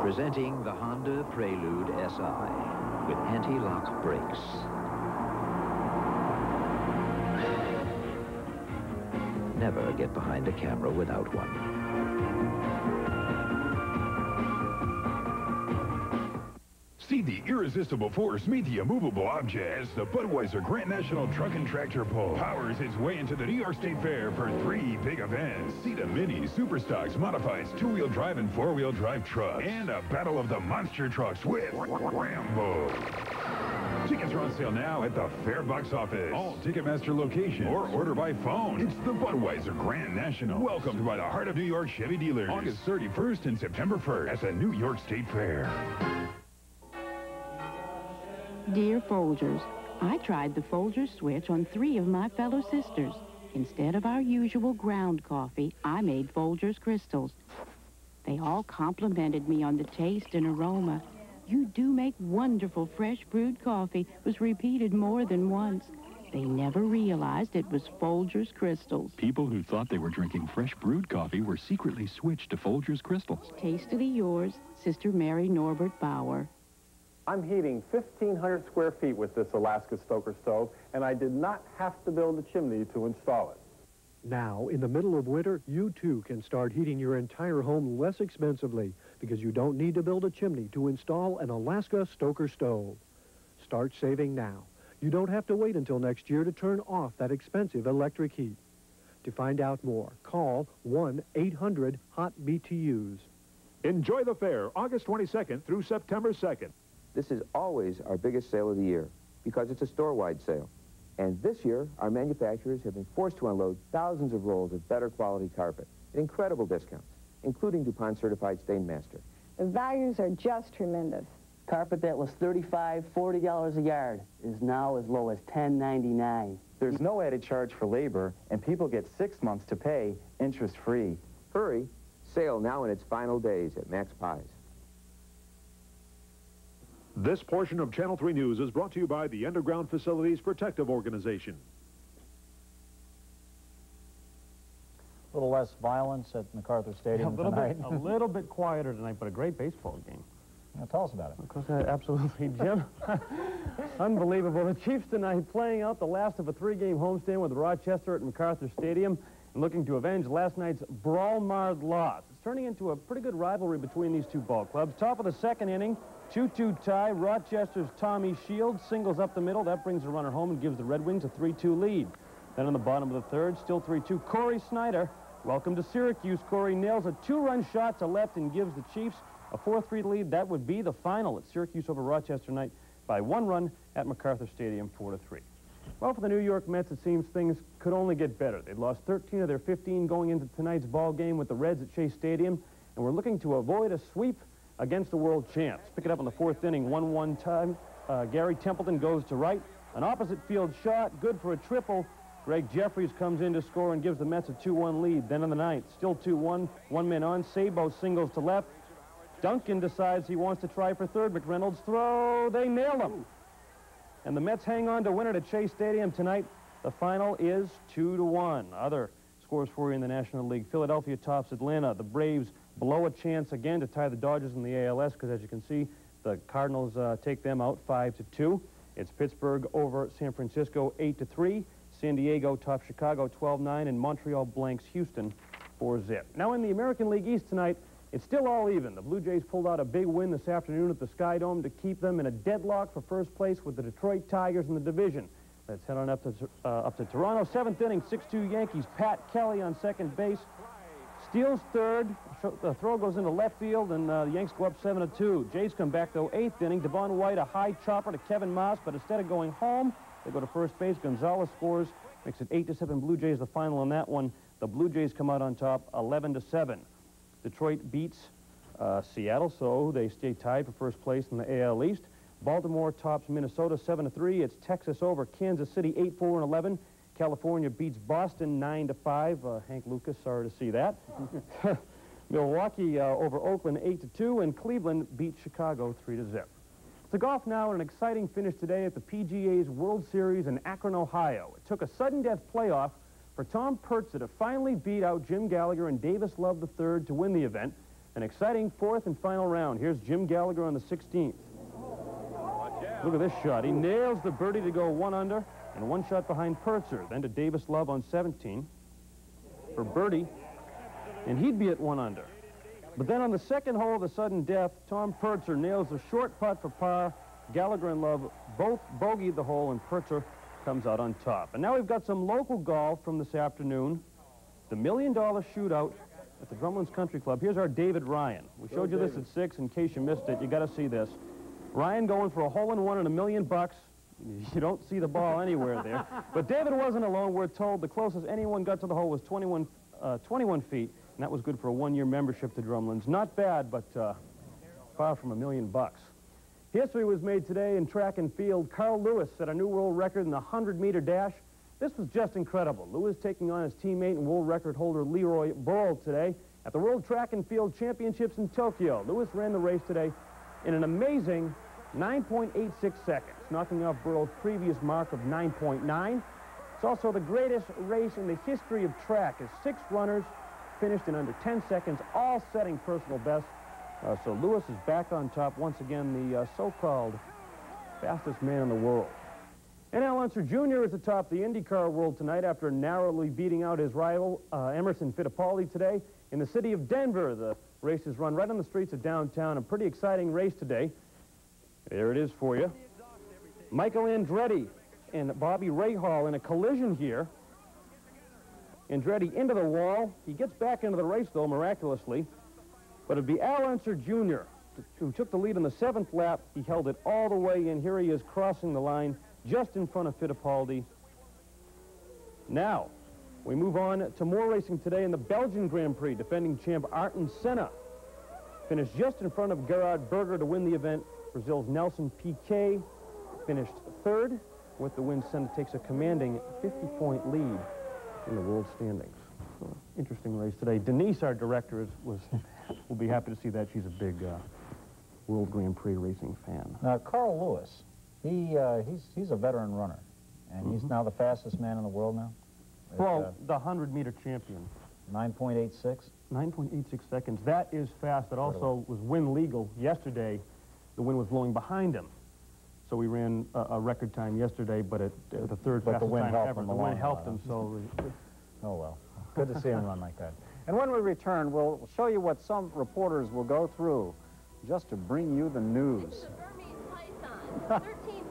Presenting the Honda Prelude SI with anti-lock brakes. Never get behind a camera without one. See the irresistible force meet the immovable object as the Budweiser Grand National Truck and Tractor Pull powers its way into the New York State Fair for 3 big events. See the Mini, Superstocks, Modifieds, 2-wheel drive and 4-wheel drive trucks, and a battle of the monster trucks with Rambo. Tickets are on sale now at the Fair box office, all Ticketmaster locations, or order by phone. It's the Budweiser Grand National, welcomed by the Heart of New York Chevy dealers, August 31st and September 1st at the New York State Fair. Dear Folgers, I tried the Folgers switch on 3 of my fellow sisters. Instead of our usual ground coffee, I made Folgers crystals. They all complimented me on the taste and aroma. "You do make wonderful fresh brewed coffee," was repeated more than once. They never realized it was Folgers crystals. People who thought they were drinking fresh brewed coffee were secretly switched to Folgers crystals. Tastily yours, Sister Mary Norbert Bauer. I'm heating 1,500 square feet with this Alaska Stoker stove, and I did not have to build a chimney to install it. Now, in the middle of winter, you too can start heating your entire home less expensively because you don't need to build a chimney to install an Alaska Stoker stove. Start saving now. You don't have to wait until next year to turn off that expensive electric heat. To find out more, call 1-800-HOT-BTUs. Enjoy the fair August 22nd through September 2nd. This is always our biggest sale of the year because it's a store-wide sale. And this year, our manufacturers have been forced to unload thousands of rolls of better quality carpet at incredible discounts, including DuPont Certified Stainmaster. The values are just tremendous. Carpet that was $35, $40 a yard is now as low as $10.99. There's no added charge for labor, and people get 6 months to pay interest-free. Hurry! Sale now in its final days at Max Pies. This portion of Channel 3 News is brought to you by the Underground Facilities Protective Organization. A little less violence at MacArthur Stadium tonight. A little bit quieter tonight, but a great baseball game. Now, tell us about it. Of course, absolutely, Jim. Unbelievable. The Chiefs tonight playing out the last of a 3-game homestand with Rochester at MacArthur Stadium and looking to avenge last night's brawl-marred loss. It's turning into a pretty good rivalry between these two ball clubs. Top of the 2nd inning, 2-2 tie. Rochester's Tommy Shields singles up the middle. That brings the runner home and gives the Red Wings a 3-2 lead. Then on the bottom of the 3rd, still 3-2, Corey Snyder. Welcome to Syracuse. Corey nails a 2-run shot to left and gives the Chiefs a 4-3 lead. That would be the final at Syracuse over Rochester tonight by 1 run at MacArthur Stadium, 4-3. Well, for the New York Mets, it seems things could only get better. They'd lost 13 of their 15 going into tonight's ball game with the Reds at Chase Stadium, and we're looking to avoid a sweep against the world champs. Pick it up in the 4th inning, 1-1 time. Gary Templeton goes to right. An opposite field shot, good for a triple. Greg Jeffries comes in to score and gives the Mets a 2-1 lead. Then in the 9th, still 2-1, 1 man on. Sabo singles to left. Duncan decides he wants to try for 3rd. McReynolds throw, they nail him. And the Mets hang on to win it at Chase Stadium tonight. The final is 2-1. Other scores for you in the National League. Philadelphia tops Atlanta. The Braves blow a chance again to tie the Dodgers in the ALS because, as you can see, the Cardinals take them out 5-2. It's Pittsburgh over San Francisco 8-3. San Diego tops Chicago 12-9, and Montreal blanks Houston 4-0. Now in the American League East tonight, it's still all even. The Blue Jays pulled out a big win this afternoon at the Sky Dome to keep them in a deadlock for first place with the Detroit Tigers in the division. Let's head on up to Toronto. 7th inning, 6-2 Yankees. Pat Kelly on second base. Steals 3rd. The throw goes into left field, and the Yanks go up 7-2. Jays come back, though, 8th inning. Devon White, a high chopper to Kevin Moss, but instead of going home, they go to first base. Gonzalez scores, makes it 8-7 Blue Jays, the final on that one. The Blue Jays come out on top, 11-7. Detroit beats Seattle, so they stay tied for first place in the AL East. Baltimore tops Minnesota 7-3. It's Texas over Kansas City 8-4-11. California beats Boston 9-5. Hank Lucas, sorry to see that. Milwaukee over Oakland 8-2, and Cleveland beats Chicago 3-0. To golf now, and an exciting finish today at the PGA's World Series in Akron, Ohio. It took a sudden death playoff for Tom Pertza to finally beat out Jim Gallagher and Davis Love III to win the event. An exciting fourth and final round. Here's Jim Gallagher on the 16th. Look at this shot. He nails the birdie to go 1 under and 1 shot behind Purzer. Then to Davis Love on 17 for birdie, and he'd be at 1 under. But then on the second hole of the sudden death, Tom Purzer nails a short putt for par. Gallagher and Love both bogeyed the hole, and Purzer comes out on top. And now we've got some local golf from this afternoon. The $1 Million Shootout at the Drumlins Country Club. Here's our David Ryan. We showed you this at 6 in case you missed it. You got to see this. Ryan going for a hole-in-one and $1 million. You don't see the ball anywhere there. But David wasn't alone. We're told the closest anyone got to the hole was 21 feet, and that was good for a 1-year membership to Drumlins. Not bad, but far from $1 million. History was made today in track and field. Carl Lewis set a new world record in the 100-meter dash. This was just incredible. Lewis taking on his teammate and world record holder Leroy Burrell today at the World Track and Field Championships in Tokyo. Lewis ran the race today in an amazing 9.86 seconds, knocking off Burrell's previous mark of 9.9. It's also the greatest race in the history of track, as 6 runners finished in under 10 seconds, all setting personal bests. So Lewis is back on top once again, the so-called fastest man in the world. And Al Unser Jr. is atop the Indy Car world tonight after narrowly beating out his rival, Emerson Fittipaldi, today. In the city of Denver, the race is run right on the streets of downtown. A pretty exciting race today. There it is for you. Michael Andretti and Bobby Rahal in a collision here. Andretti into the wall. He gets back into the race, though, miraculously. But it'd be Al Unser Jr. who took the lead in the 7th lap. He held it all the way in. Here he is crossing the line just in front of Fittipaldi. Now, we move on to more racing today in the Belgian Grand Prix. Defending champ Ayrton Senna finished just in front of Gerhard Berger to win the event. Brazil's Nelson Piquet finished 3rd. With the win, Senna takes a commanding 50-point lead in the world standings. So, interesting race today. Denise, our director, will be happy to see that. She's a big World Grand Prix racing fan. Now, Carl Lewis, he's a veteran runner, and he's now the fastest man in the world now. Well, the 100-meter champion. 9.86? 9.86 seconds. That is fast. It also was win legal yesterday. The wind was blowing behind him. So we ran a record time yesterday, but the third fastest time ever. The wind helped him, so... Oh, well. Good to see him run like that. And when we return, we'll show you what some reporters will go through just to bring you the news. It's the Burmese python, 13